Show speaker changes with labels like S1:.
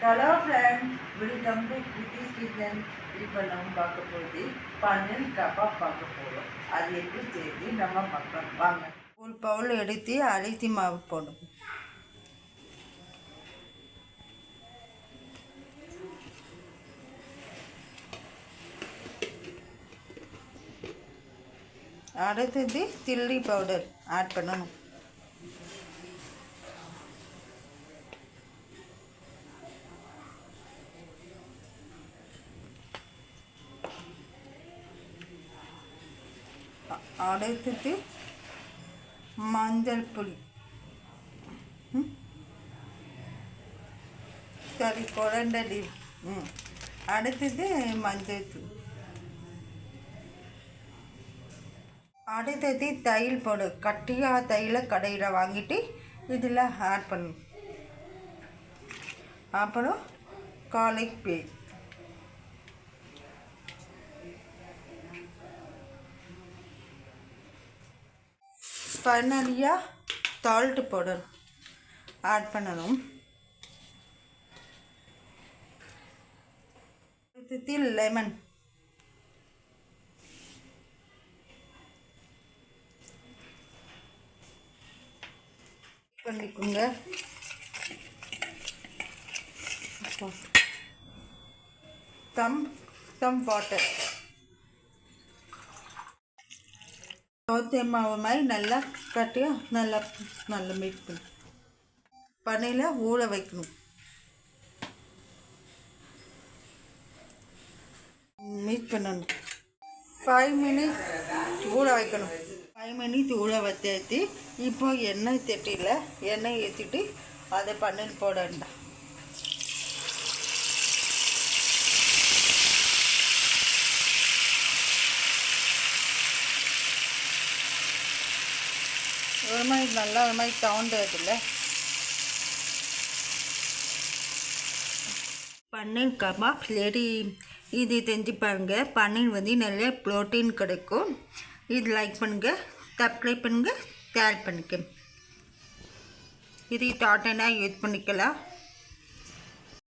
S1: Hello friend, welcome to Kiruthi's kitchen. இப்போ நம்ம பார்க்க போகுது பன்னீர் கபாப் பார்க்க போகிறோம். அது எப்படி செய்து நம்ம பார்க்கலாம் வாங்க. ஒரு பவுல் எடுத்து அரிசி மாவு போடும். அடுத்தது சில்லி பவுடர் ஆட் பண்ணணும். அடுத்தது மஞ்சள் பொடி, சரி கொரண்டடி. அடுத்தது மஞ்சள் தூள். அடுத்தது தையல் போடு. கட்டியாக தையலை கடையில் வாங்கிட்டு இதில் ஆட் பண்ணணும். அப்புறம் கார்லிக் பேஸ்ட், ஃபைனலியாக சால்ட் பவுடர் ஆட் பண்ணணும். அடுத்தது லெமன், பண்ணிக்கோங்க. Some water. தோசை மாவு மாதிரி நல்லா கட்டியாக நல்லா மிக்ஸ் பண்ணி பனையில் ஊற வைக்கணும். மிக்ஸ் பண்ணணும். 5 மினிட்ஸ் ஊற வைக்கணும். 5 மினிட்ஸ் ஊற வச்சாச்சு. இப்போ எண்ணெய் சட்டியில் எண்ணெய் ஏற்றிட்டு அதை பன்னீர் போட வேண்டாம். ஒரு மாதிரி நல்லா ஒரு மாதிரி தவுண்டதில்ல. பன்னீர் கபாப் ரெடி. இது செஞ்சு பாருங்கள். பன்னீர் வந்து நிறைய ப்ரோட்டீன் கிடைக்கும். இது லைக் பண்ணுங்கள், சப்ஸ்கிரைப் பண்ணுங்கள், ஷேர் பண்ணிக்க. இது டாட்டனாக யூஸ் பண்ணிக்கலாம்.